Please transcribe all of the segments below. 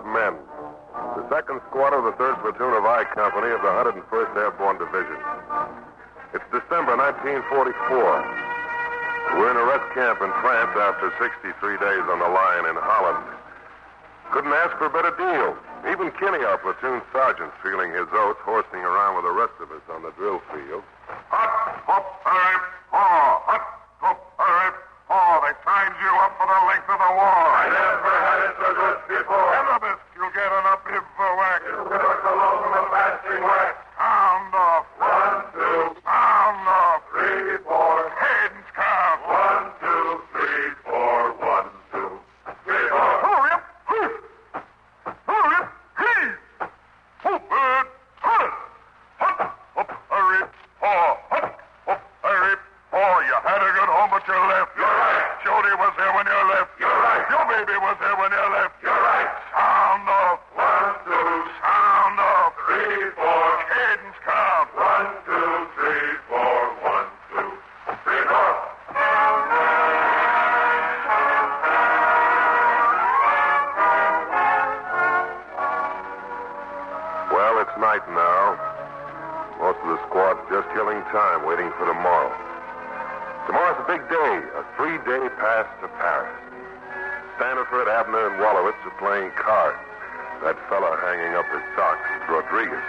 men. The 2nd Squad of the 3rd Platoon of I Company of the 101st Airborne Division. It's December 1944. We're in a rest camp in France after 63 days on the line in Holland. Couldn't ask for a better deal. Even Kinney, our platoon sergeant, feeling his oats, horsing around with the rest of us on the drill field. Hut, hop, hurry, haw. Hut, hop, hurry, haw. They signed you up for the length of the war. I never had it so good before. And the best you'll get on a bivouac. You give us a load from a fasting wax. Sound off. 1, 2, Sound off. 3, 4. Heads count. 1, 2, 3, 4. 1, 2, 3, 4. Hurry up. Hurry up. Heave. Hoop it. Hut. Hut. Up. Hurry. Haw. Hut. Up. Hurry. Haw. You had a good home, but you left. You're right. Jody was there when you left. You're right. Your baby was there when you left. You're right. Sound off. 1, 2, Sound off. 3, 4. Cadence count. 1, 2, 3, 4. 1, 2, 3, 4. Well, it's night now. Most of the squad's just killing time, waiting for tomorrow. Tomorrow's a big day, a 3-day pass to Paris. Standiford, Abner, and Wallowitz are playing cards. That fella hanging up his socks is Rodriguez.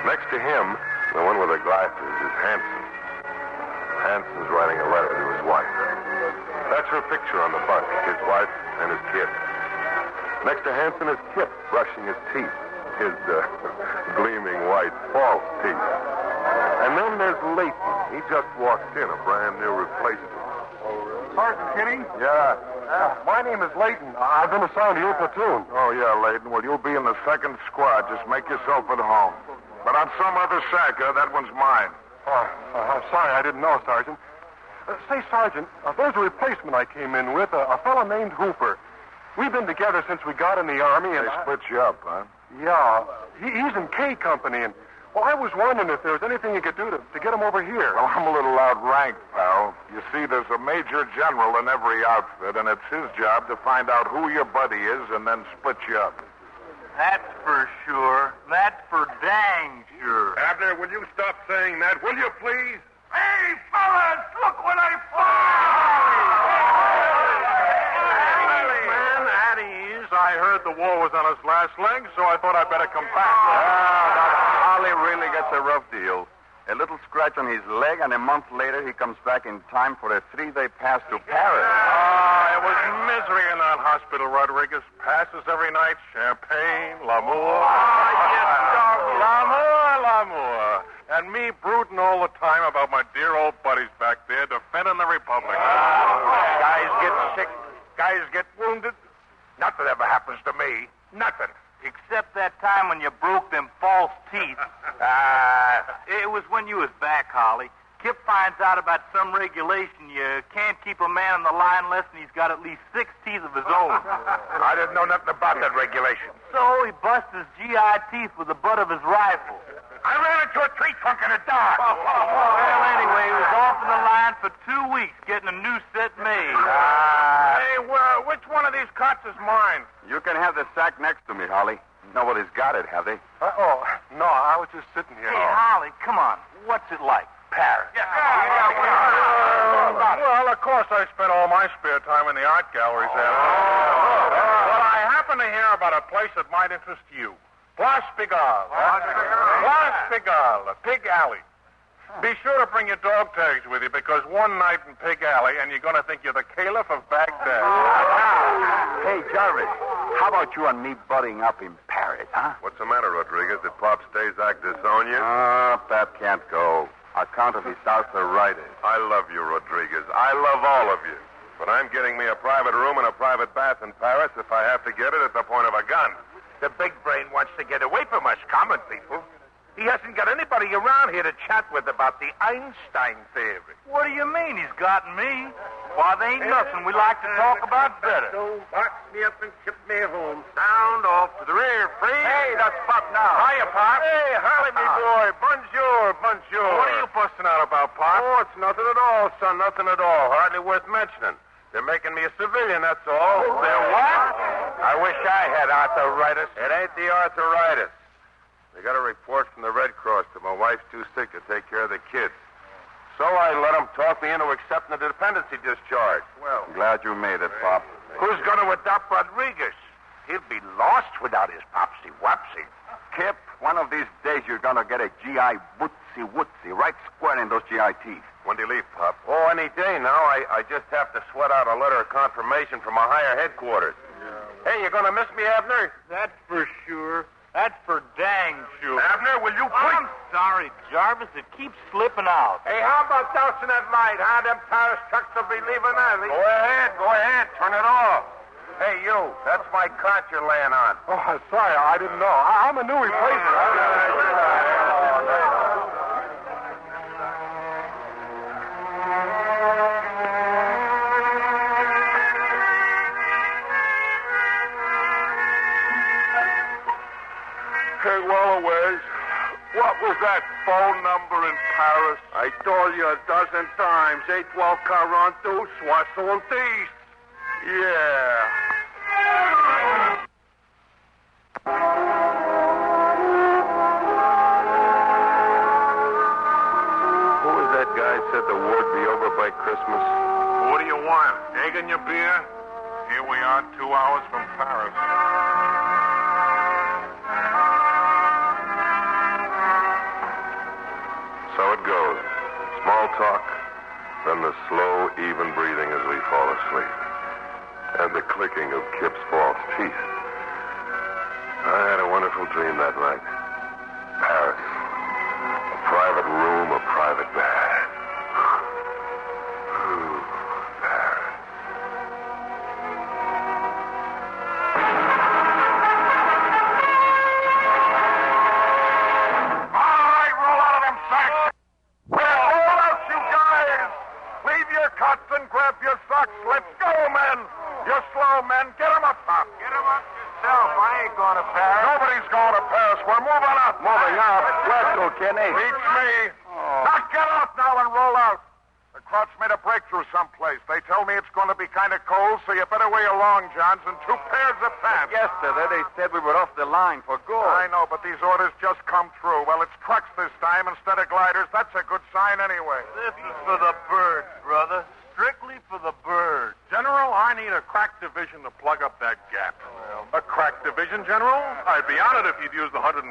Next to him, the one with the glasses, is Hanson. Hanson's writing a letter to his wife. That's her picture on the bus, his wife and his kid. Next to Hanson is Kip, brushing his teeth. His gleaming white false teeth. And then there's Leighton. He just walked in, a brand new replacement. Sergeant Kinney? Yeah. My name is Leighton. I've been assigned to your platoon. Oh, yeah, Leighton. Well, you'll be in the 2nd Squad. Just make yourself at home. But on some other Saka, that one's mine. I'm sorry, I didn't know, Sergeant. Say, Sergeant, there's a replacement I came in with, a fellow named Hooper. We've been together since we got in the Army, and They split you up, huh? Yeah, he's in K Company, and, well, I was wondering if there was anything you could do to get him over here. Well, I'm a little outranked, pal. You see, there's a major general in every outfit, and it's his job to find out who your buddy is and then split you up. That's for sure. That's for dang sure. Abner, will you stop saying that, will you, please? Hey, fellas, look what I found! Man, at ease. I heard the war was on his last leg, so I thought I'd better come back. Harley really gets a rough deal. A little scratch on his leg, and a month later he comes back in time for a 3-day pass to Paris. It was misery in that hospital, Rodriguez. Passes every night, champagne, l'amour. L'amour. And me brooding all the time about my dear old buddies back there defending the Republic. Guys get sick. Guys get wounded. Nothing ever happens to me. Nothing. Except that time when you broke them false teeth. It was when you was back, Holly. Kip finds out about some regulation. You can't keep a man on the line unless he's got at least 6 teeth of his own. I didn't know nothing about that regulation. So he busts his GI teeth with the butt of his rifle. I ran into a tree trunk in the dark. Well, anyway, he was off in the line for 2 weeks getting a new set made. Hey, which one of these cots is mine? You can have the sack next to me, Holly. Nobody's got it, have they? No, I was just sitting here. Hey, Holly, come on. What's it like? Paris. Well, of course, I spent all my spare time in the art galleries there. Well, I happen to hear about a place that might interest you. Place Pigalle. Place Pigalle, a pig alley. Be sure to bring your dog tags with you, because one night in Pig Alley, and you're going to think you're the Caliph of Baghdad. Hey, Jarvis, how about you and me budding up in Paris, huh? What's the matter, Rodriguez? Did Pop Stazak disown you? Pap can't go. Account of his arthritis. I love you, Rodriguez. I love all of you. But I'm getting me a private room and a private bath in Paris if I have to get it at the point of a gun. The big brain wants to get away from us common people. He hasn't got anybody around here to chat with about the Einstein theory. What do you mean he's got me? Why, there ain't nothing we like to talk about better. Don't box me up and ship me home. Sound off to the rear, free. Hey, that's Pop now. Hiya, Pop. Hey, Harley, me boy. Bonjour, bonjour. What are you busting out about, Pop? Oh, it's nothing at all, son. Nothing at all. Hardly worth mentioning. They're making me a civilian, that's all. They're what? I wish I had arthritis. It ain't the arthritis. They got a report from the Red Cross that my wife's too sick to take care of the kids. So I let them talk me into accepting the dependency discharge. Well, glad you made it, Pop. Who's going to adopt Rodriguez? He'll be lost without his popsy-wopsy. Kip, one of these days you're going to get a GI wootsy-wootsy right square in those GI teeth. When do you leave, Pop? Oh, any day now. I just have to sweat out a letter of confirmation from my higher headquarters. Hey, you going to miss me, Abner? That's for sure. That's for dang sure. Abner, will you please? I'm sorry, Jarvis. It keeps slipping out. Hey, how about dousing that light, huh? Them Paris trucks will be leaving early. Go ahead. Turn it off. Hey, you. That's my cot you're laying on. Oh, sorry, I didn't know. I'm a new replacement. Hey, Walloway, what was that phone number in Paris? I told you a dozen times. 812-42, 70. Yeah. Who was that guy who said the war'd be over by Christmas? What do you want? Egg in your beer? Here we are, 2 hours from Paris. So it goes. Small talk, then the slow, even breathing as we fall asleep. And the clicking of Kip's false teeth. I had a wonderful dream that night. Paris. A private room, a private bed. Paris. All right, roll out of them sacks. Well, roll out, you guys. Leave your cots and grab your socks. Let's go, men. You're slow, men. Get them up top. Get him up yourself. I ain't going to Paris. Nobody's going to Paris. We're moving up. Moving up. Where to, Kenny? Beats me. Now get up now and roll out. The Krauts made a breakthrough someplace. They tell me it's going to be kind of cold, so you better weigh your long johns and 2 pairs of pants. Yesterday they said we were off the line for good. I know, but these orders just come through. Well, it's trucks this time instead of gliders. That's a good sign anyway. This is for the birds, brother. Strictly for the birds. General, I need a crack division to plug up that gap. A crack division, General? I'd be honored if you'd use the 101st.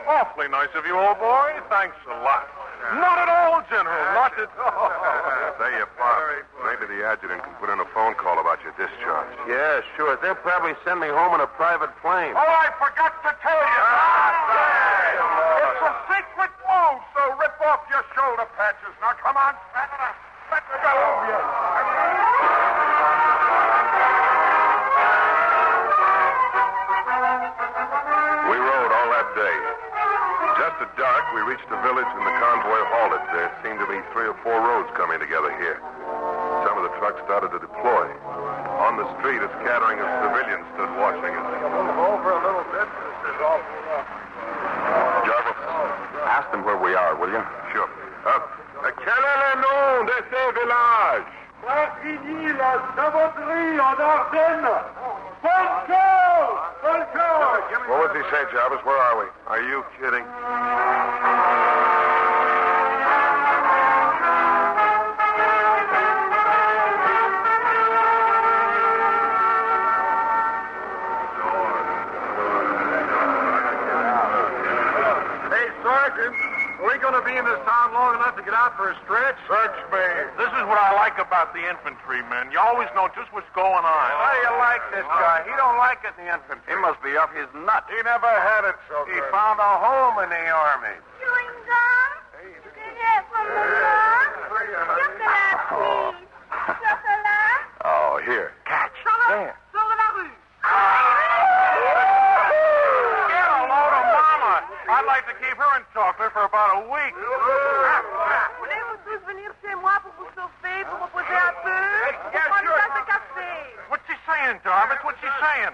Awfully nice of you, old boy. Thanks a lot. Not at all, General. Not at all. Say, Bob, maybe the adjutant can put in a phone call about your discharge. Yeah, sure. They'll probably send me home in a private plane. Oh, I forgot to tell you. It's a secret move, so rip off your shoulder patches. Now, come on, let's go. We rode all that day. Just at dark, we reached the village and the convoy halted. There seemed to be 3 or 4 roads coming together here. Some of the trucks started to deploy. On the street, a scattering of civilians stood watching us. Move over a little bit. This is all Jarvis, Ask them where we are, will you? sure. Quel est le nom de ce village? Martigny, la Savonnerie en Ardennes. Bulge! What was he say, Jarvis? Where are we? Are you kidding? Hey, Sergeant, are we going to be in this town long enough to get out for a stretch? Search me. This is what I like about the infantry, men. You always know just what's going on. How do you like this guy? He don't like it in the infantry. He must be off his nut. He never had it so He good. found a home in the army. Chewing gum? Cigarette from the car? Chocolat, please. Chocolat? Oh, here. Catch. There. Sur la rue. Get a load of mama. I'd like to keep her in chocolate for about a week. Voulez-vous tous venir chez moi pour vous chauffer, pour reposer un peu? Yeah, Pour prendre sure. une tasse de café. What's she saying, Jarvis? What's she saying?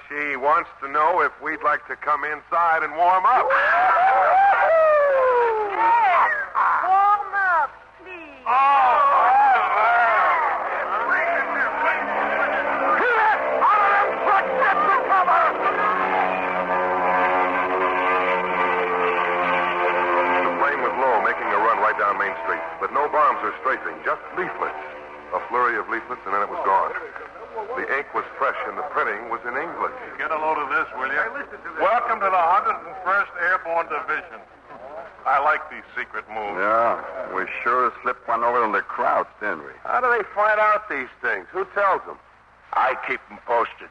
She wants to know if we'd like to come inside and warm up. Yes. Warm up, please. Out of them trucks! Just leaflets. A flurry of leaflets, and then it was gone. The ink was fresh, and the printing was in English. Get a load of this, will you? Welcome to the 101st Airborne Division. I like these secret moves. Yeah, we sure slipped one over in the Krauts, didn't we? How do they find out these things? Who tells them? I keep them posted.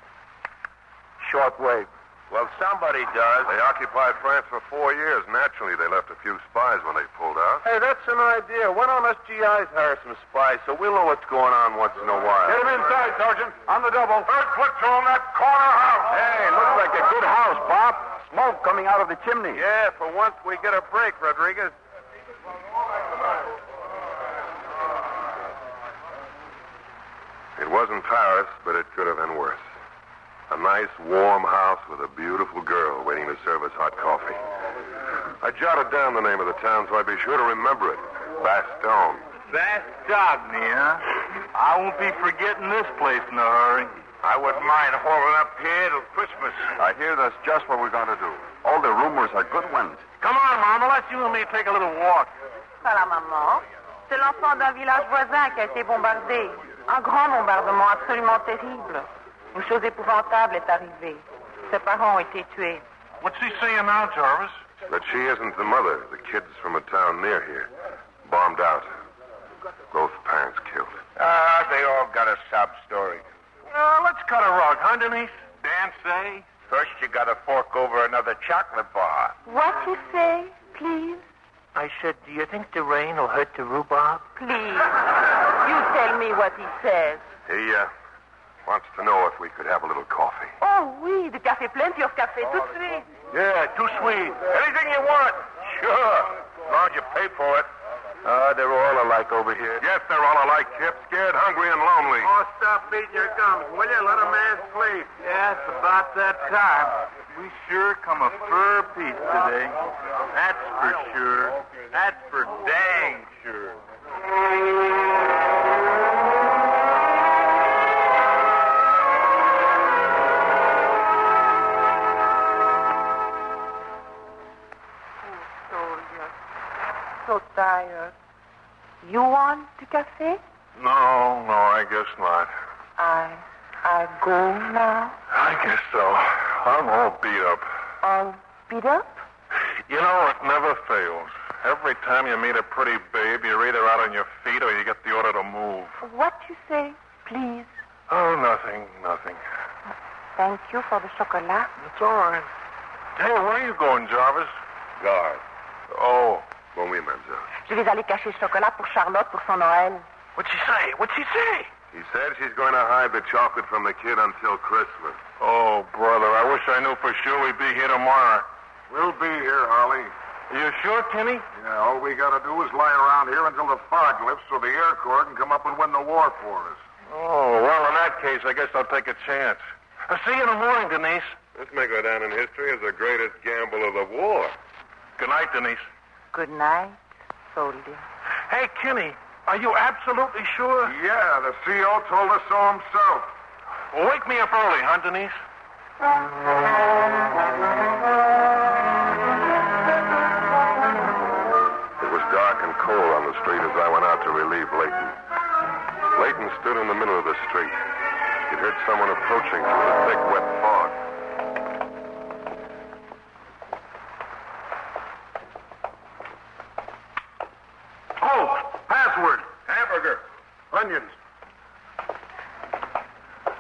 Shortwave. Well, somebody does. They occupied France for 4 years. Naturally, they left a few spies when they pulled out. Hey, that's an idea. Why don't us GIs hire some spies so we'll know what's going on once in a while? Get him inside, Sergeant. On the double. Third platoon, that corner house. Hey, looks like a good house, Bob. Smoke coming out of the chimney. Yeah, for once we get a break, Rodriguez. It wasn't Paris, but it could have been worse. A nice, warm house with a beautiful girl waiting to serve us hot coffee. I jotted down the name of the town so I'd be sure to remember it. Bastogne. Bastogne, huh? I won't be forgetting this place in a hurry. I wouldn't mind holding up here till Christmas. I hear that's just what we're going to do. All the rumors are good ones. Come on, Mama. Let's you and me take a little walk. Pas la maman. C'est l'enfant d'un village voisin qui a été bombardé. Un grand bombardement absolument terrible. Une chose épouvantable est arrivée. Ses parents ont été tués. What's he saying now, Jarvis? But she isn't the mother. The kid's from a town near here. Bombed out. Both parents killed. They all got a sob story. Let's cut a rug, huh, Denise? Dan say? First, you got to fork over another chocolate bar. What you say, please? I said, do you think the rain will hurt the rhubarb? Please. You tell me what he says. He, wants to know if we could have a little coffee. Oh, oui, du café, plenty of café, tout de suite. Yeah, too sweet. Anything you want. Sure. As long as you pay for it. They're all alike over here. Yes, they're all alike, Kip. Scared, hungry, and lonely. Oh, stop beating your gums, will you? Let a man sleep. Yeah, it's about that time. We sure come a fur piece today. That's for sure. That's for dang sure. So tired. You want the café? No, I guess not. I go now. I guess so. I'm all beat up. All beat up? You know, it never fails. Every time you meet a pretty babe, you're either out on your feet or you get the order to move. What you say, please? Oh, nothing. Thank you for the chocolat. It's all right. Hey, where are you going, Jarvis? Guard. Oh. Bon, oui, mademoiselle. Je vais aller cacher le chocolat pour Charlotte pour son Noël. What'd she say? He said she's going to hide the chocolate from the kid until Christmas. Oh, brother, I wish I knew for sure we'd be here tomorrow. We'll be here, Harley. Are you sure, Kenny? Yeah, all we got to do is lie around here until the fog lifts so the Air Corps can come up and win the war for us. Oh, well, in that case, I guess I'll take a chance. I'll see you in the morning, Denise. This may go down in history as the greatest gamble of the war. Good night, Denise. Good night, soldier. Hey, Kenny, are you absolutely sure? Yeah, the CO told us so himself. Well, wake me up early, huh, Denise? It was dark and cold on the street as I went out to relieve Leighton. Leighton stood in the middle of the street. He'd heard someone approaching through the thick, wet fog. Oh, password. Hamburger. Onions.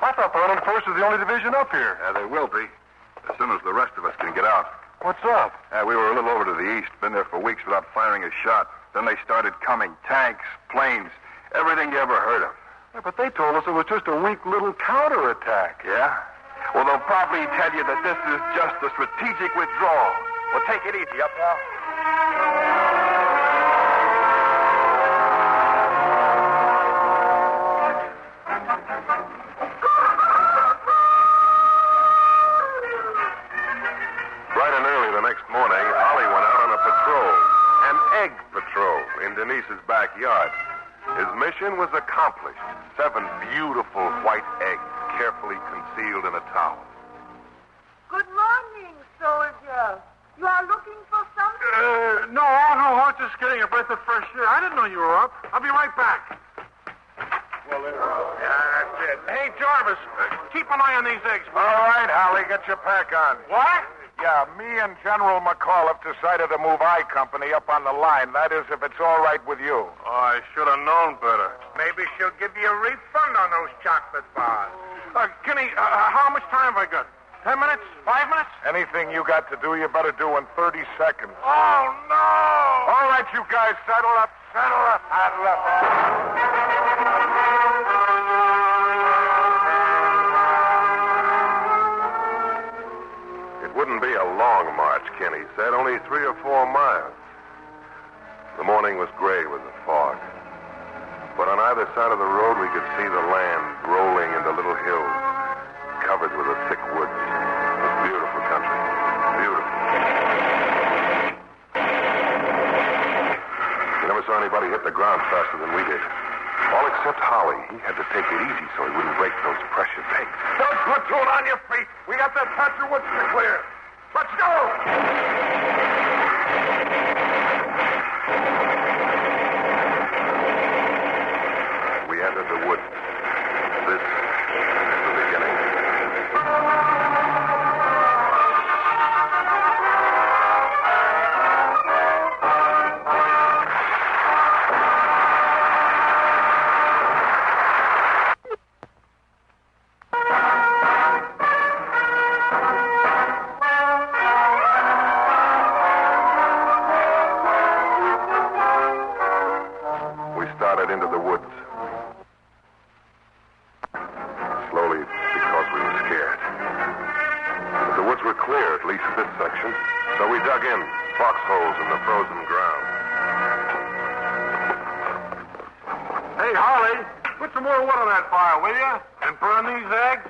I thought the 101st was the only division up here. Yeah, they will be. As soon as the rest of us can get out. What's up? We were a little over to the east. Been there for weeks without firing a shot. Then they started coming. Tanks, planes, everything you ever heard of. Yeah, but they told us it was just a weak little counterattack. Yeah? Well, they'll probably tell you that this is just a strategic withdrawal. Well, take it easy up now. Denise's backyard. His mission was accomplished. 7 beautiful white eggs carefully concealed in a towel. Good morning, soldier. You are looking for something? No, I was just getting a breath got the fresh air. I didn't know you were up. I'll be right back. Well, there. Yeah, that's it. Hey, Jarvis, keep an eye on these eggs. All right, Holly, get your pack on. What? Yeah, me and General McCall have decided to move I Company up on the line. That is, if it's all right with you. Oh, I should have known better. Maybe she'll give you a refund on those chocolate bars. Kenny, how much time have I got? 10 minutes? 5 minutes? Anything you got to do, you better do in 30 seconds. Oh, no! All right, you guys, saddle up. Saddle up. Saddle up. It wouldn't be a long march, Kenny said, only 3 or 4 miles. The morning was gray with the fog. But on either side of the road, we could see the land rolling into little hills, covered with the thick woods. It was beautiful country. Beautiful. You never saw anybody hit the ground faster than we did. All except Holly. He had to take it easy so he wouldn't break those pressure pegs. Don't platoon on your feet. We got that patch of woods to clear. Let's go! We entered the woods. This is the beginning. We started into the woods. Slowly, because we were scared. But the woods were clear, at least this section. So we dug in, foxholes in the frozen ground. Hey, Holly, put some more wood on that fire, will you? And burn these eggs?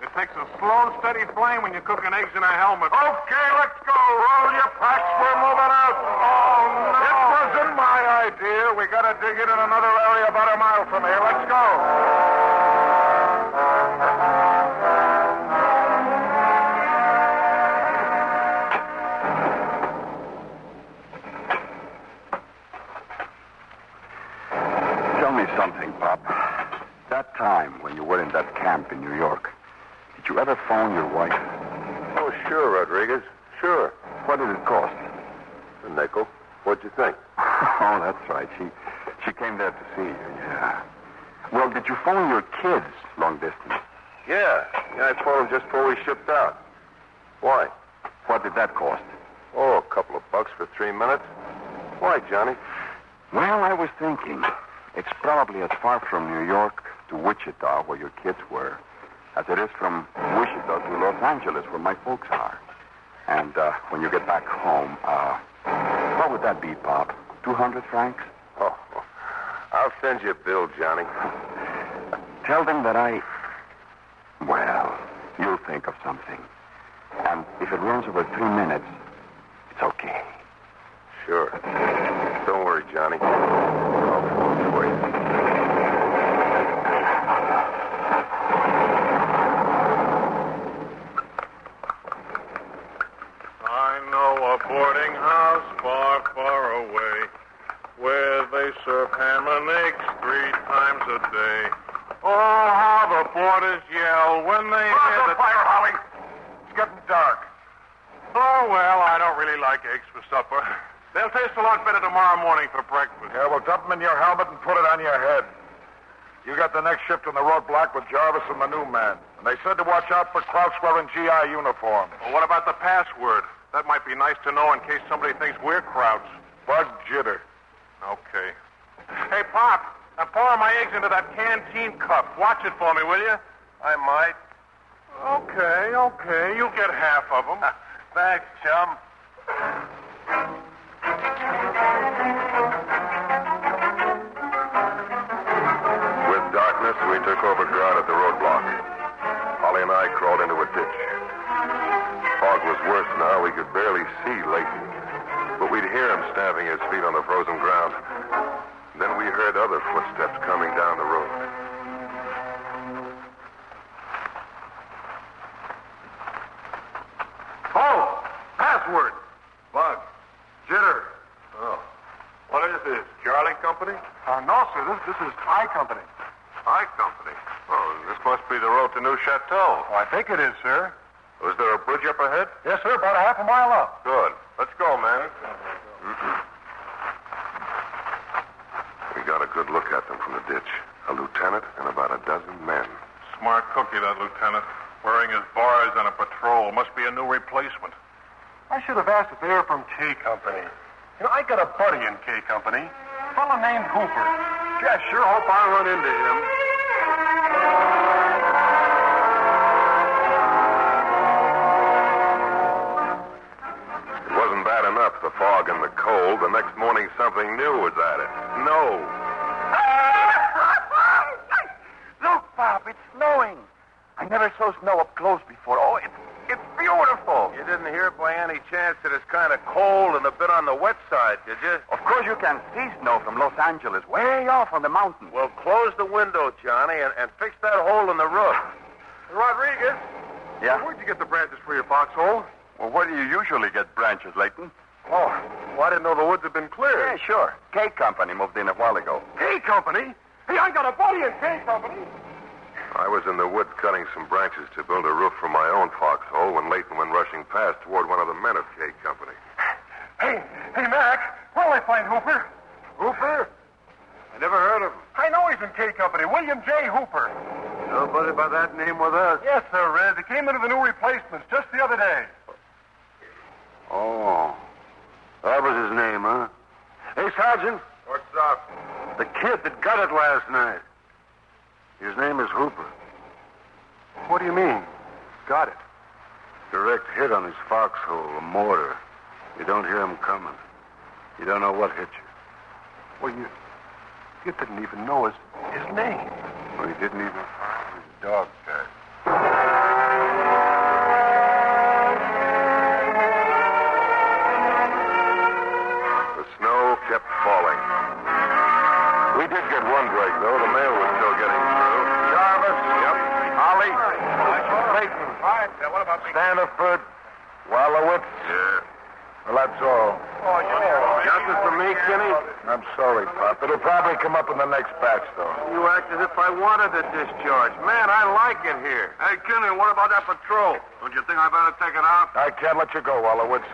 It takes a slow, steady flame when you're cooking eggs in a helmet. Okay, let's go. Roll your packs. We're moving out. Oh, no. It wasn't my idea. We got to dig it in another area about a mile from here. Let's go. Tell me something, Pop. That time when you were in that camp in New York, did you ever phone your wife? Oh, sure, Rodriguez. Sure. What did it cost? A nickel. What'd you think? Oh, that's right. She came there to see you, yeah. Well, did you phone your kids long distance? Yeah, I phoned them just before we shipped out. Why? What did that cost? Oh, a couple of bucks for 3 minutes. Why, Johnny? Well, I was thinking, it's probably as far from New York to Wichita, where your kids were, as it is from Wichita to Los Angeles, where my folks are. And when you get back home, what would that be, Pop? 200 francs? Oh, I'll send you a bill, Johnny. Tell them that well, you'll think of something. And if it runs over 3 minutes, it's okay. Sure. Don't worry, Johnny. I'll phone for you. I know a boarding house far, far away where they serve ham and eggs 3 times a day. Oh, how the boarders yell when they hear the fire, Holly. It's getting dark. Oh, well, I don't really like eggs for supper. They'll taste a lot better tomorrow morning for breakfast. Yeah, well, dump them in your helmet and put it on your head. You got the next shift on the roadblock with Jarvis and the new man. And they said to watch out for Krauts wearing GI uniforms. Well, what about the password? That might be nice to know in case somebody thinks we're Krauts. Bug jitter. Okay. Hey, Pop, I'm pouring my eggs into that canteen cup. Watch it for me, will you? I might. Okay. You get half of them. Thanks, chum. With darkness, we took over ground at the roadblock. Holly and I crawled into a ditch. Fog was worse now. We could barely see Leighton. But we'd hear him stamping his feet on the frozen ground. Then we heard other footsteps coming down the road. Oh, password. Bug. Jitter. Oh. What is it? No, sir. This is I Company. I Company? Oh, this must be the road to New Chateau. Oh, I think it is, sir. Was there a bridge up ahead? Yes, sir. About a half a mile up. Good. Let's go, man. We got a good look at them from the ditch. A lieutenant and about a dozen men. Smart cookie, that lieutenant. Wearing his bars on a patrol. Must be a new replacement. I should have asked if they were from K Company. You know, I got a buddy in K Company. A fellow named Hooper. Gee, I sure hope I run into him. It wasn't bad enough, the fog and the cold. The next morning, something new was at it. Snow. Look, Bob, it's snowing. I never saw snow up close before. Oh, it's beautiful. You didn't hear by any chance that it's kind of cold and a bit on the wet side, did you? Of course you can see snow from Los Angeles, way off on the mountain. Well, close the window, Johnny, and fix that hole in the roof. Rodriguez, Yeah? where'd you get the branches for your foxhole? Well, where do you usually get branches, Leighton? Oh, well, I didn't know the woods had been cleared. Yeah, sure. K Company moved in a while ago. K Company? Hey, I got a buddy in K Company. I was in the woods cutting some branches to build a roof for my own foxhole when Leighton went rushing past toward one of the men of K Company. Hey, Mac, where'll I find Hooper? Hooper? I never heard of him. I know he's in K Company. William J. Hooper. Nobody by that name with us. Yes, sir, Red. They came into the new replacements just the other day. Oh. That was his name, huh? Hey, Sergeant. What's up? The kid that got it last night. His name is Hooper. What do you mean? Got it. Direct hit on his foxhole, a mortar. You don't hear him coming. You don't know what hit you. Well, you didn't even know his name. Well, he didn't even find his dog tag. The snow kept falling. We did get one break, though. The mail was still getting through. Jarvis. Yep. Holly. Clayton. Hi. What about me? Standiford. Wallowitz. Yeah. Well, that's all. Justice for me, Kinney? I'm sorry, Pop. It'll probably come up in the next batch, though. You act as if I wanted a discharge. Man, I like it here. Hey, Kinney, what about that patrol? Don't you think I better take it out? I can't let you go, Wallowitz.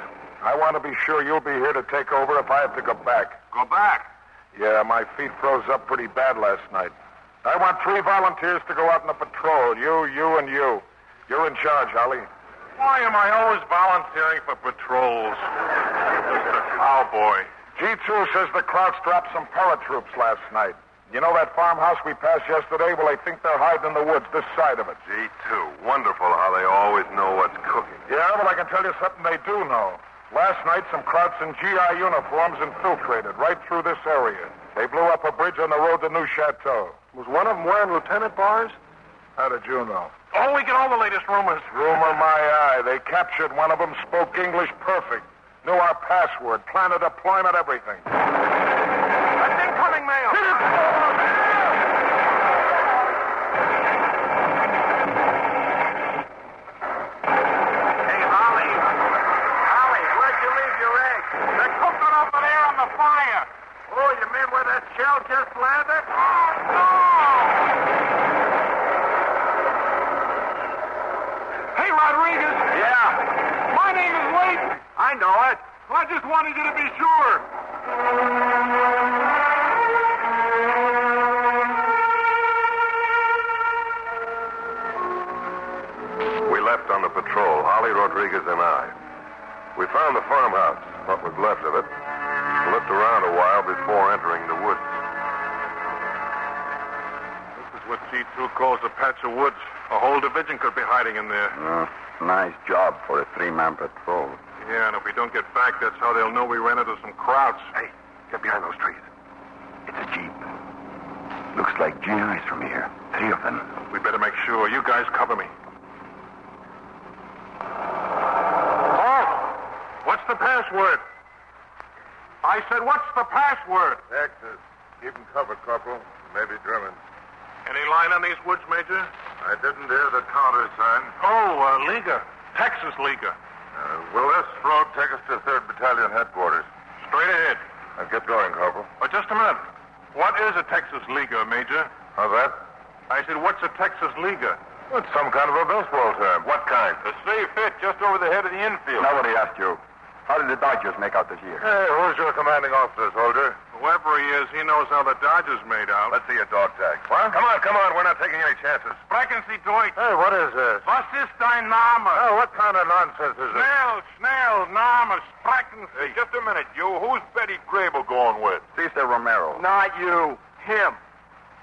I want to be sure you'll be here to take over if I have to go back. Go back. Yeah, my feet froze up pretty bad last night. I want 3 volunteers to go out on the patrol. You, and you. You're in charge, Holly. Why am I always volunteering for patrols? Just a cowboy. G2 says the Krauts dropped some paratroops last night. You know that farmhouse we passed yesterday? Well, they think they're hiding in the woods this side of it. G2. Wonderful how they always know what's cooking. Yeah, well, I can tell you something they do know. Last night, some Krauts in GI uniforms infiltrated right through this area. They blew up a bridge on the road to New Chateau. Was one of them wearing lieutenant bars? How did you know? Oh, we get all the latest rumors. Rumor my eye. They captured one of them, spoke English perfect. Knew our password, plan of deployment, everything. That's incoming mail. Hey, Holly. Holly, where'd you leave your eggs? They're cooking over there on the fire. Oh, you mean where that shell just landed? Oh, no! Hey, Rodriguez. Yeah. My name is Leighton. I know it. I just wanted you to be sure. We left on the patrol, Holly, Rodriguez, and I. We found the farmhouse, what was left of it. Looked around a while before entering the woods. This is what G2 calls a patch of woods. A whole division could be hiding in there. Nice job for a 3-man patrol. Yeah, and if we don't get back, that's how they'll know we ran into some Krauts. Hey, get behind those trees. It's a jeep. Looks like GIs from here. 3 of them. We better make sure. You guys cover me. What's the password? I said, what's the password? Texas. Keep them covered, Corporal. Maybe German. Any line on these woods, Major? I didn't hear the countersign. Oh, Liga. Texas Liga. Will this road take us to 3rd Battalion headquarters? Straight ahead. Now get going, Corporal. But just a minute. What is a Texas Liga, Major? How's that? I said, what's a Texas Liga? It's some kind of a baseball term. What kind? The safe hit just over the head of the infield. Nobody asked you. How did the Dodgers make out this year? Hey, who's your commanding officer, soldier? Whoever he is, he knows how the Dodgers made out. Let's see a dog tag. What? Come on. We're not taking any chances. Sprechen Sie Deutsch. Hey, what is this? Was ist dein Name? Oh, what kind of nonsense is this? Schnell, Name, sprechen Sie. Hey, just a minute, you. Who's Betty Grable going with? Cesar Romero. Not you. Him.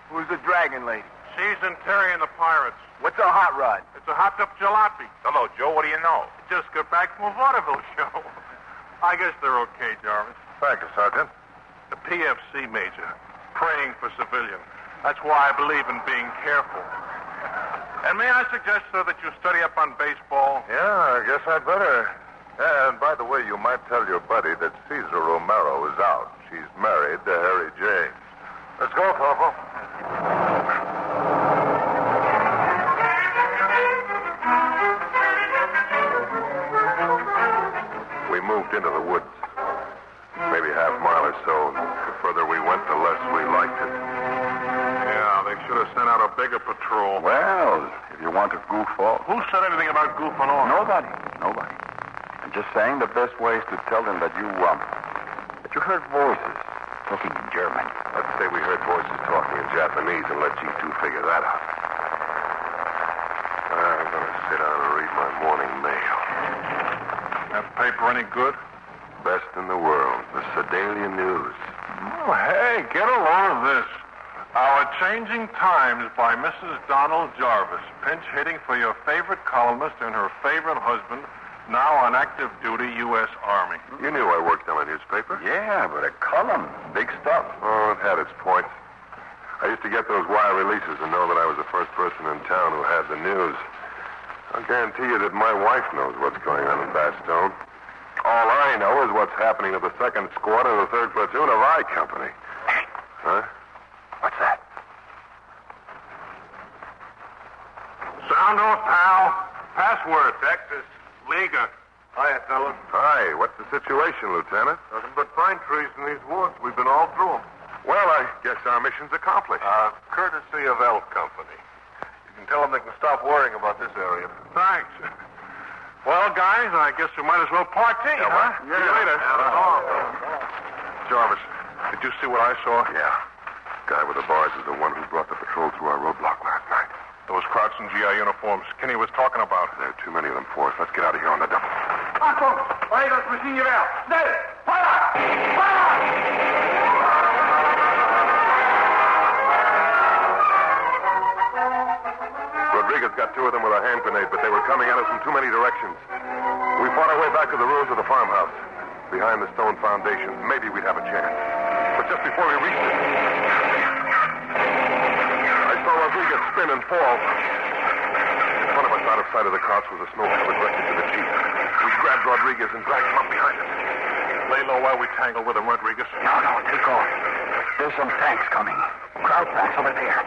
Who's the dragon lady? She's in Terry and the Pirates. What's a hot rod? It's a hot up jalopy. Hello, Joe. What do you know? Just got back from a vaudeville show. I guess they're okay, Jarvis. Thank you, Sergeant. The PFC, Major. Praying for civilian. That's why I believe in being careful. And may I suggest, sir, that you study up on baseball? Yeah, I guess I'd better. And by the way, you might tell your buddy that Cesar Romero is out. She's married to Harry James. Let's go, Corporal. We moved into the woods. Maybe half mile or so. The further we went, the less we liked it. Yeah, they should have sent out a bigger patrol. Well, if you want to goof off. Who said anything about goofing off? Nobody. I'm just saying the best way is to tell them that you heard voices talking in German. Let's say we heard voices talking in Japanese and let G2 figure that out. I'm going to sit down and read my morning mail. That paper any good? Best in the world, the Sedalia News. Oh, hey, get a load of this. Our Changing Times by Mrs. Donald Jarvis. Pinch hitting for your favorite columnist and her favorite husband, now on active duty U.S. Army. You knew I worked on a newspaper. Yeah, but a column. Big stuff. Oh, it had its points. I used to get those wire releases and know that I was the first person in town who had the news. I'll guarantee you that my wife knows what's going on in Bastogne. All I know is what's happening to the 2nd Squad and the 3rd Platoon of I Company. Hey. Huh? What's that? Sound off, pal. Password, Texas. Liga. Hiya, fellas. Hi, what's the situation, Lieutenant? Nothing but pine trees in these woods. We've been all through them. Well, I guess our mission's accomplished. Courtesy of Elf Company. You can tell them they can stop worrying about this area. Thanks. Well, guys, I guess we might as well partay, huh? See you later. Jarvis, did you see what I saw? Yeah. Guy with the bars is the one who brought the patrol through our roadblock last night. Those Krauts in GI uniforms Kinney was talking about. There are too many of them for us. Let's get out of here on the double. Achtung! Weiter, machine gewehr! Schnell! Feuer! Feuer! Rodriguez got 2 of them with a hand grenade, but they were coming at us from too many directions. We fought our way back to the ruins of the farmhouse. Behind the stone foundation. Maybe we'd have a chance. But just before we reached it, I saw Rodriguez spin and fall. In front of us, out of sight of the crouch, was a snow-covered wreckage of a Jeep. We grabbed Rodriguez and dragged him up behind us. Lay low while we tangle with him, Rodriguez. No, take off. There's some tanks coming. Crowd tanks over there.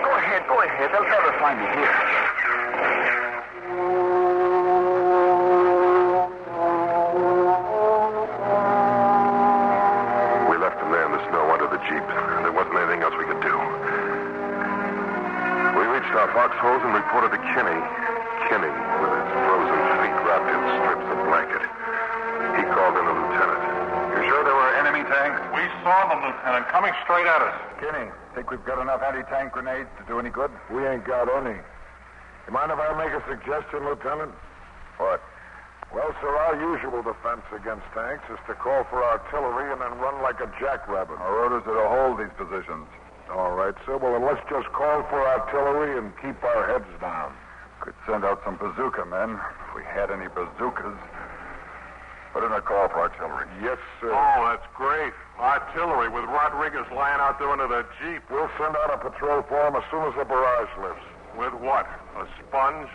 Go ahead. They'll never find me here. We left him there in the snow under the Jeep, and there wasn't anything else we could do. We reached our foxholes and reported to Kinney. Kinney, with his frozen feet wrapped in strips of blanket. He called in the lieutenant. You sure there were enemy tanks? We saw them, Lieutenant, coming straight at us. Kinney, think we've got enough anti-tank grenades to do any good? We ain't got any. You mind if I make a suggestion, Lieutenant? What? Well, sir, our usual defense against tanks is to call for artillery and then run like a jackrabbit. Our orders are to hold these positions. All right, sir. Well, then let's just call for artillery and keep our heads down. Could send out some bazooka men if we had any bazookas. Put in a call for artillery. Yes, sir. Oh, that's great. Artillery with Rodriguez lying out there under the Jeep. We'll send out a patrol for him as soon as the barrage lifts. With what? A sponge?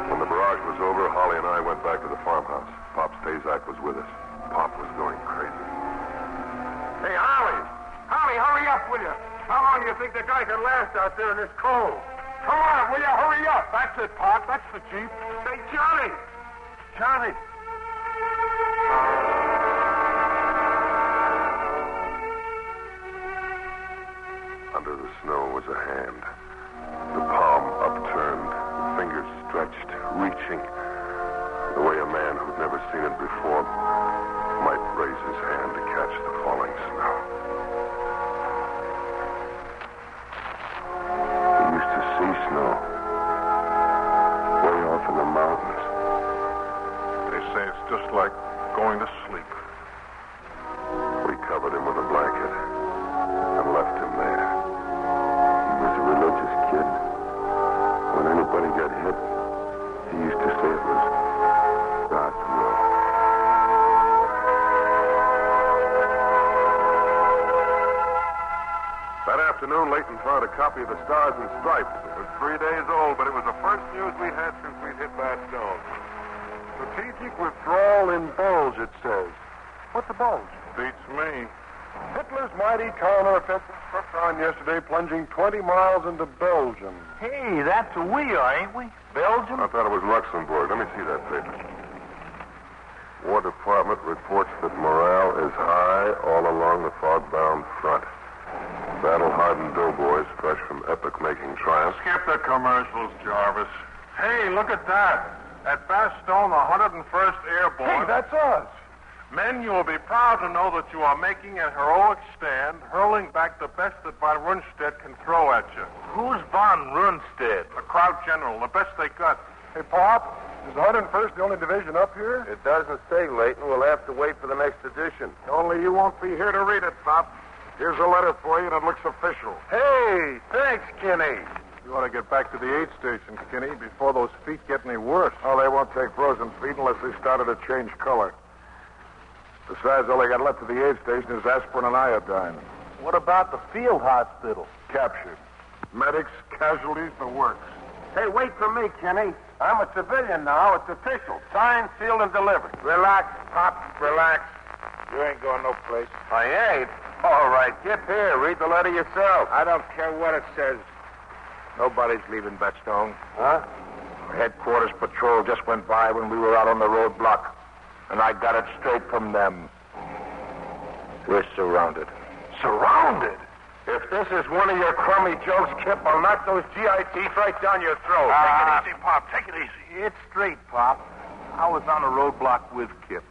When the barrage was over, Holly and I went back to the farmhouse. Pop Stazak was with us. Pop was going crazy. Hey, Holly! Holly, hurry up, will you? How long do you think the guy can last out there in this cold? Come on, will you? Hurry up. That's it, Pop. That's the Jeep. Hey, Johnny! Johnny, Under the snow was a hand. The palm upturned, the fingers stretched, reaching. The way a man who'd never seen it before might raise his hand to catch the falling snow. He used to see snow way off in the mountains. They say it's just like going to sleep. We covered him with a blanket and left him there. He was a religious kid. When anybody got hit, he used to say it was God's will. That afternoon, Leighton found a copy of the Stars and Stripes. It was 3 days old, but it was the first news we had since we'd hit Bastogne. Strategic withdrawal in Bulge, it says. What's a Bulge? Beats me. Hitler's mighty counteroffensive swept on yesterday, plunging 20 miles into Belgium. Hey, that's who we are, ain't we? Belgium? I thought it was Luxembourg. Let me see that paper. War Department reports that morale is high all along the fog-bound front. Battle-hardened doughboys fresh from epic-making triumphs. Skip the commercials, Jarvis. Hey, look at that. At Bastogne, the 101st Airborne. Hey, that's us. Men, you will be proud to know that you are making a heroic stand, hurling back the best that von Rundstedt can throw at you. Who's von Rundstedt? The Kraut General, the best they got. Hey, Pop, is the 101st the only division up here? It doesn't say, Leighton. We'll have to wait for the next edition. Only you won't be here to read it, Pop. Here's a letter for you, and it looks official. Hey, thanks, Kenny. You ought to get back to the aid station, Kenny, before those feet get any worse. Oh, they won't take frozen feet unless they started to change color. Besides, all they got left at the aid station is aspirin and iodine. What about the field hospital? Captured. Medics, casualties, the works. Hey, wait for me, Kenny. I'm a civilian now. It's official. Signed, sealed, and delivered. Relax, Pop. Relax. You ain't going no place. I ain't? All right. Get here. Read the letter yourself. I don't care what it says. Nobody's leaving Bastogne. Huh? Headquarters patrol just went by when we were out on the roadblock. And I got it straight from them. We're surrounded. Surrounded? If this is one of your crummy jokes, Kip, I'll knock those GI teeth right down your throat. Take it easy, Pop. Take it easy. It's straight, Pop. I was on a roadblock with Kip.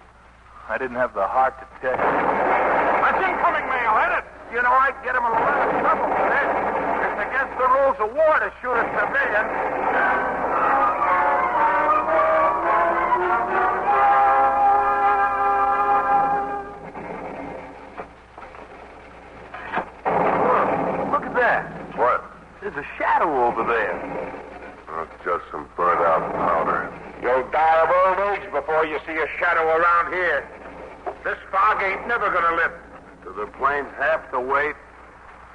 I didn't have the heart to tell you. That's incoming mail. Hit it. You know, I'd get him in a lot of trouble for this. It's against the rules of war to shoot a civilian. Look at that. What? There's a shadow over there. Oh, it's just some burnt-out powder. You'll die of old age before you see a shadow around here. This fog ain't never gonna lift. Do the planes have to wait?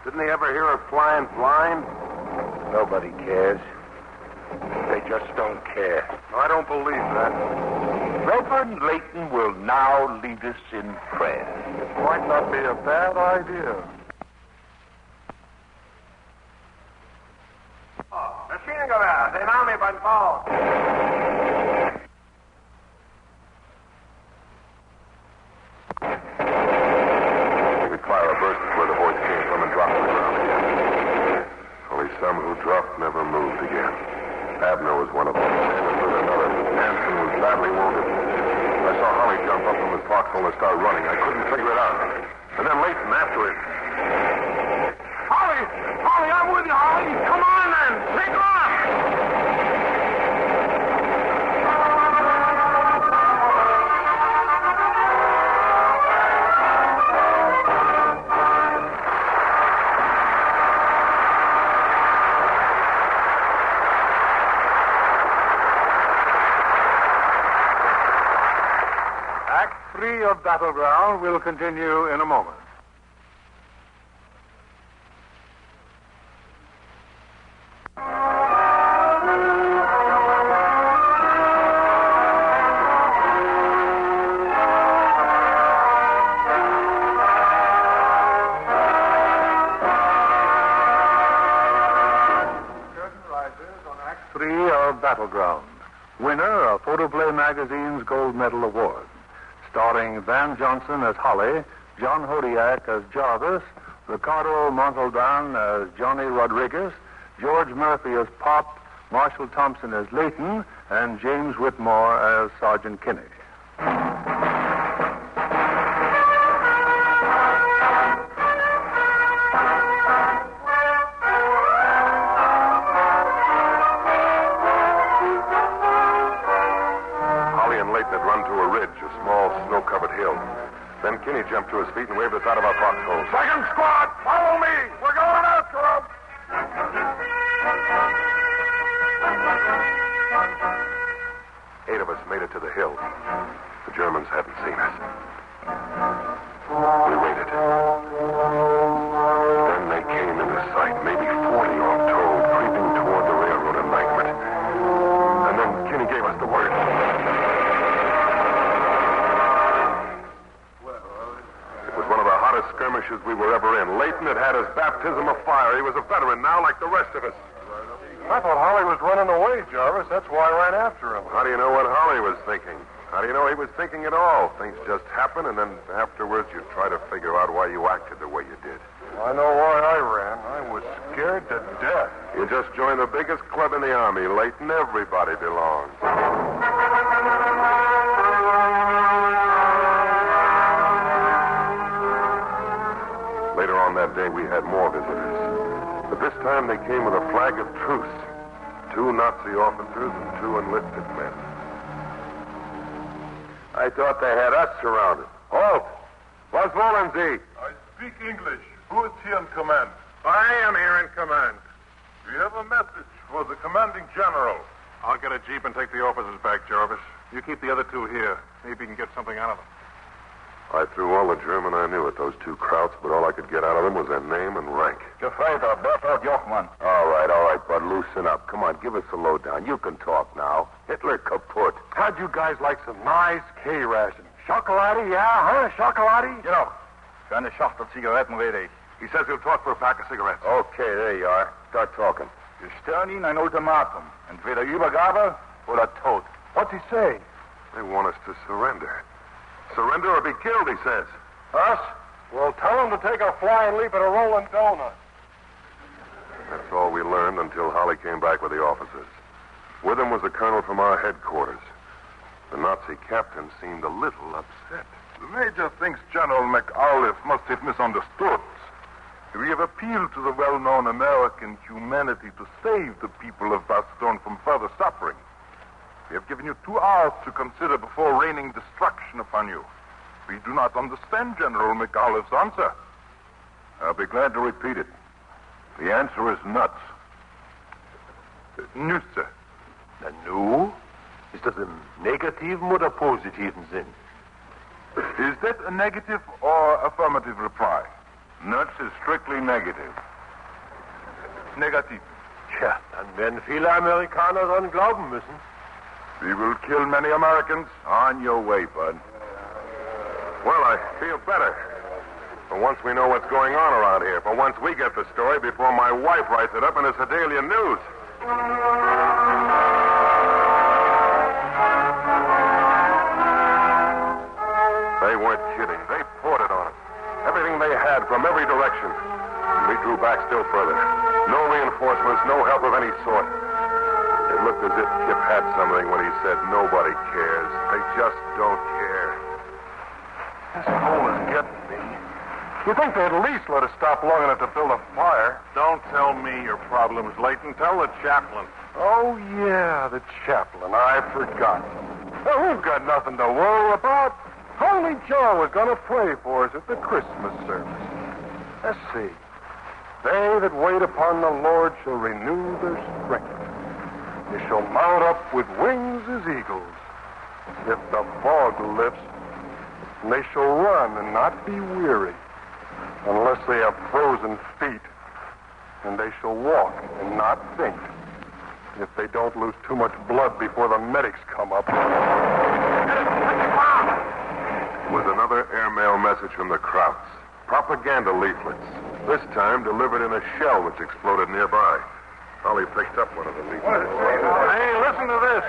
Didn't they ever hear of flying blind? Nobody cares. They just don't care. I don't believe that. Reverend Leighton will now lead us in prayer. It might not be a bad idea. Maschinengewehr, den Army beim Bau. The cloud burst where the voice came from and dropped to the ground again. Only some who dropped never moved again. Abner was one of them. Sanders was another. Hanson was badly wounded. I saw Holly jump up from his foxhole and start running. I couldn't figure it out. And then Leighton after him. Holly! Holly, I'm with you, Holly! Come on, then! Take off! Act 3 of Battleground will continue in a moment. Battleground. Winner of Photoplay Magazine's Gold Medal Award. starring Van Johnson as Holly, John Hodiak as Jarvis, Ricardo Montalbán as Johnny Rodriguez, George Murphy as Pop, Marshall Thompson as Leighton, and James Whitmore as Sergeant Kinney. Holly and Leighton had run to a ridge, a small snow-covered hill. Then Kinney jumped to his feet and waved us out of our foxholes. Second squad, follow me. We're going after them. 8 of us made it to the hill. The Germans hadn't seen us. We waited. Then they came into sight, maybe 40 all told, creeping toward the railroad embankment. And then Kinney gave us the word. It was one of the hottest skirmishes we were ever in. Leighton had had his baptism of fire. He was a veteran now, like the rest of us. I thought Holly was running away, Jarvis. That's why I ran after him. How do you know what Holly was thinking? How do you know he was thinking at all? Things just happen, and then afterwards you try to figure out why you acted the way you did. I know why I ran. I was scared to death. You just joined the biggest club in the Army, Leighton. Everybody belongs. Later on that day, we had more visitors. But this time they came with a flag of truce. 2 Nazi officers and 2 enlisted men. I thought they had us surrounded. Halt! Was wollen Sie? I speak English. Who is here in command? I am here in command. We have a message for the commanding general. I'll get a jeep and take the officers back, Jarvis. You keep the other 2 here. Maybe you can get something out of them. I threw all the German I knew at those 2 Krauts, but all I could get out of them was their name and rank. Gefreiter, Berthold Jochmann. All right, bud. Loosen up. Come on, give us a lowdown. You can talk now. Hitler kaput. How'd you guys like some nice K-ration? Chocolate, yeah, huh? Chocolate? You know, für eine Schachtel Zigaretten rede ich. He says he'll talk for a pack of cigarettes. Okay, there you are. Start talking. Wir stellen Ihnen ein Ultimatum. Entweder Übergabe oder Tod. What's he say? They want us to surrender. Surrender or be killed, he says. Us? Well, tell him to take a flying leap at a rolling donut. That's all we learned until Holly came back with the officers. With him was a colonel from our headquarters. The Nazi captain seemed a little upset. The major thinks General McAuliffe must have misunderstood. We have appealed to the well-known American humanity to save the people of Bastogne from further suffering. We have given you 2 hours to consider before raining destruction upon you. We do not understand General McAuliffe's answer. I'll be glad to repeat it. The answer is nuts. Nüsse. Nu? Ist das im negativen oder positiven Sinn? Is that a negative or affirmative reply? Nuts is strictly negative. Negativ. Tja, dann werden viele Amerikaner daran glauben müssen. We will kill many Americans. On your way, bud. Well, I feel better. For once we know what's going on around here. For once we get the story before my wife writes it up in the Sedalia News. They weren't kidding. They poured it on us. Everything they had from every direction. And we drew back still further. No reinforcements, no help of any sort. It looked as if Kip had something when he said nobody cares. They just don't care. This hole is getting me. You'd think they'd at least let us stop long enough to build a fire. Don't tell me your problems, Leighton. Tell the chaplain. Oh, yeah, the chaplain. I forgot. Well, we've got nothing to worry about. Holy Joe was going to pray for us at the Christmas service. Let's see. They that wait upon the Lord shall renew their strength. They shall mount up with wings as eagles. If the fog lifts, they shall run and not be weary, unless they have frozen feet. And they shall walk and not faint, if they don't lose too much blood before the medics come up. Was another airmail message from the Krauts. Propaganda leaflets. This time delivered in a shell which exploded nearby. Holly picked up one of the leaflets. Hey, listen to this.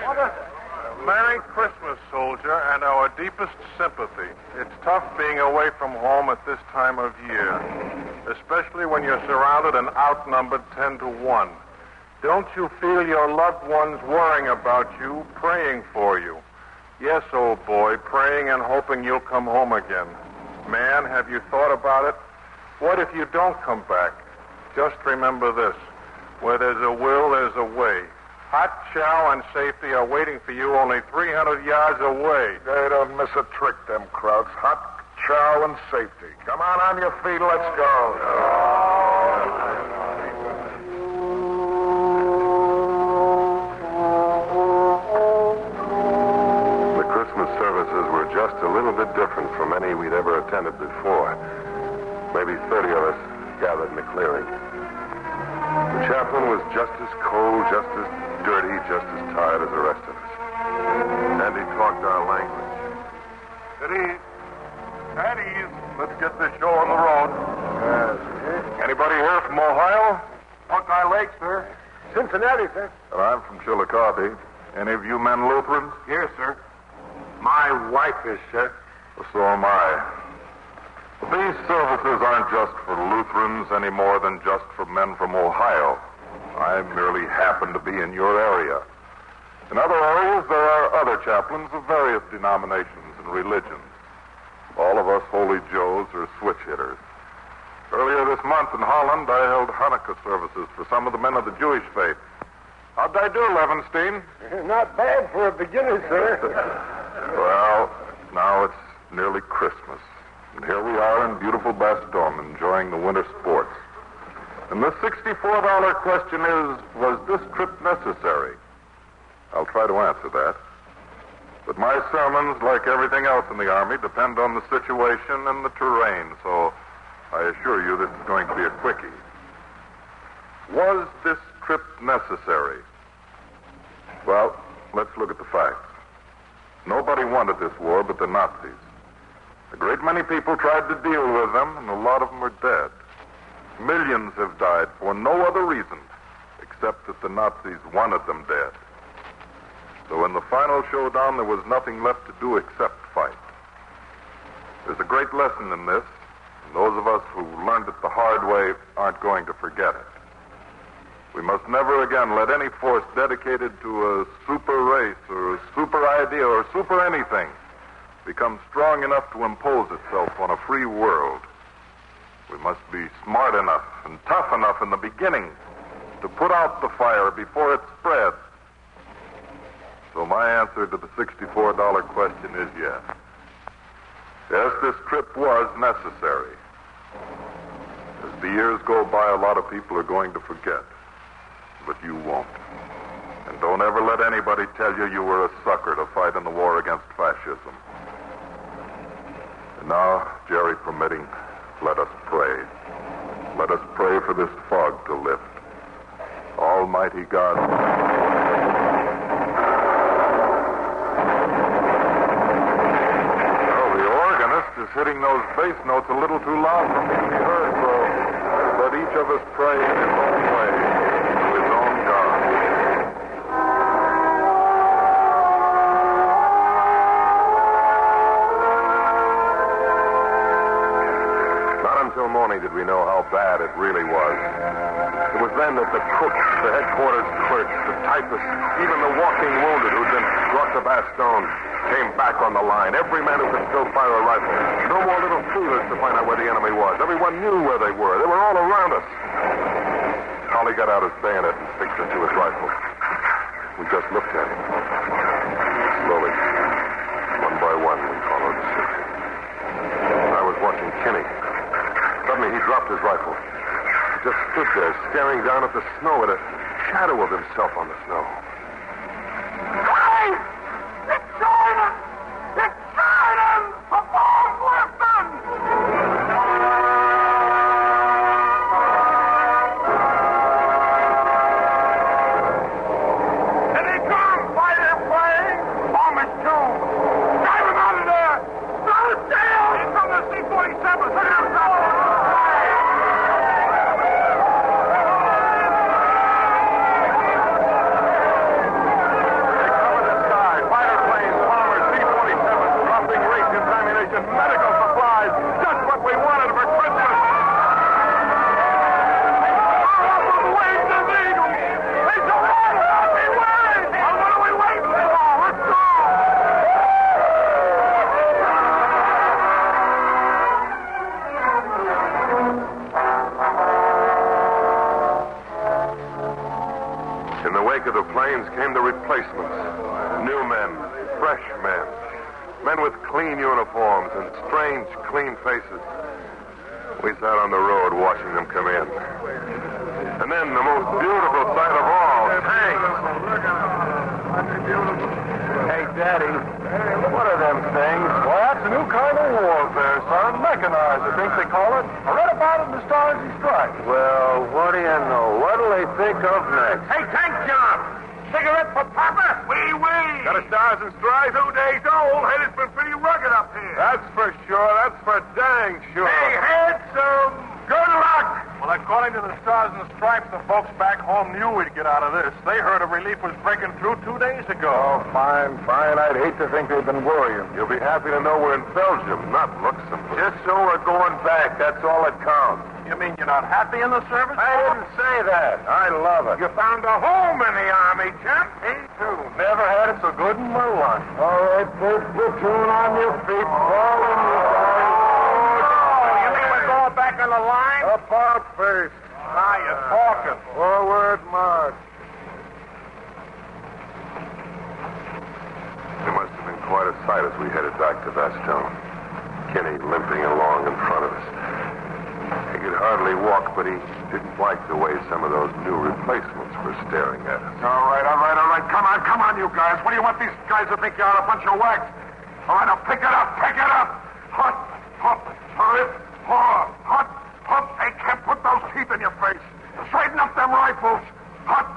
Merry Christmas, soldier, and our deepest sympathy. It's tough being away from home at this time of year, especially when you're surrounded and outnumbered 10 to 1. Don't you feel your loved ones worrying about you, praying for you? Yes, old boy, praying and hoping you'll come home again. Man, have you thought about it? What if you don't come back? Just remember this. Where there's a will, there's a way. Hot chow and safety are waiting for you only 300 yards away. They don't miss a trick, them Krauts. Hot chow and safety. Come on your feet, let's go. The Christmas services were just a little bit different from any we'd ever attended before. Maybe 30 of us gathered in the clearing. The chaplain was just as cold, just as dirty, just as tired as the rest of us. And he talked our language. At ease. At ease. Let's get this show on the road. Anybody here from Ohio? Buckeye Lake, sir. Cincinnati, sir. And I'm from Chillicothe. Any of you men Lutherans? Yes, sir. My wife is, sir. Well, so am I. But these services aren't just for Lutherans any more than just for men from Ohio. I merely happen to be in your area. In other areas, there are other chaplains of various denominations and religions. All of us holy Joes are switch hitters. Earlier this month in Holland, I held Hanukkah services for some of the men of the Jewish faith. How'd I do, Levenstein? Not bad for a beginner, sir. Well, now it's nearly Christmas. And here we are in beautiful Bastogne enjoying the winter sports. And the $64 question is, was this trip necessary? I'll try to answer that. But my sermons, like everything else in the Army, depend on the situation and the terrain, so I assure you this is going to be a quickie. Was this trip necessary? Well, let's look at the facts. Nobody wanted this war but the Nazis. A great many people tried to deal with them, and a lot of them are dead. Millions have died for no other reason except that the Nazis wanted them dead. So in the final showdown, there was nothing left to do except fight. There's a great lesson in this, and those of us who learned it the hard way aren't going to forget it. We must never again let any force dedicated to a super race or a super idea or super anything become strong enough to impose itself on a free world. We must be smart enough and tough enough in the beginning to put out the fire before it spreads. So my answer to the $64 question is yes. Yes, this trip was necessary. As the years go by, a lot of people are going to forget. But you won't. And don't ever let anybody tell you you were a sucker to fight in the war against fascism. And now, Jerry permitting, let us pray. Let us pray for this fog to lift. Almighty God. Oh, the organist is hitting those bass notes a little too loud for me to be heard, so let each of us pray in his own way to his own God. Until morning did we know how bad it really was. It was then that the cooks, the headquarters clerks, the typists, even the walking wounded who'd been brought to Bastogne came back on the line. Every man who could still fire a rifle. No more little feelers to find out where the enemy was. Everyone knew where they were. They were all around us. Holly got out his bayonet and fixed it to his rifle. We just looked at him. Slowly, one by one, we followed suit. I was watching Kinney. Suddenly, he dropped his rifle. He just stood there, staring down at the snow, at a shadow of himself on the snow. Hey! It's Jordan! It's Jordan! The bomb's lifting! And he comes! Fighter plane! Bomb is two! Drive him out of there! Throw it down! He's from the C-47! Put him down! wake of the planes came the replacements. New men, fresh men. Men with clean uniforms and strange, clean faces. We sat on the road watching them come in. And then the most beautiful sight of all, tanks. Hey, Daddy, what are them things? Well, that's a new kind of warfare, son. Mechanized, I think they call it. I read about it in the Stars and Stripes. Well, what do you know? What'll they think of next? Hey, tank job! Cigarette for Papa? Wee. Got a Stars and Stripes 2 days old. Head has been pretty rugged up here. That's for sure. That's for dang sure. Hey, handsome. Good luck. Well, according to the Stars and Stripes, the folks back home knew we'd get out of this. They heard a relief was breaking through 2 days ago. Oh, fine. I'd hate to think they've been worrying. You'll be happy to know we're in Belgium, not Luxembourg. Just so we're going back. That's all that counts. You mean you're not happy in the service? I didn't say that. I love it. You found a home in the Army, champ. Me too. Never had it so good in my life. All right, first platoon on your feet. Fall in your line. You mean we're going back on the line? About face. Now you're talking. Forward march. It must have been quite a sight as we headed back to Bastogne. Kenny limping along in front of us. He could hardly walk, but he didn't like the way some of those new replacements were staring at us. All right. Come on, you guys. What do you want these guys to think you are, a bunch of wags? All right, now pick it up. Hut, hurry, hut. They can't put those teeth in your face. Straighten up them rifles. Hut.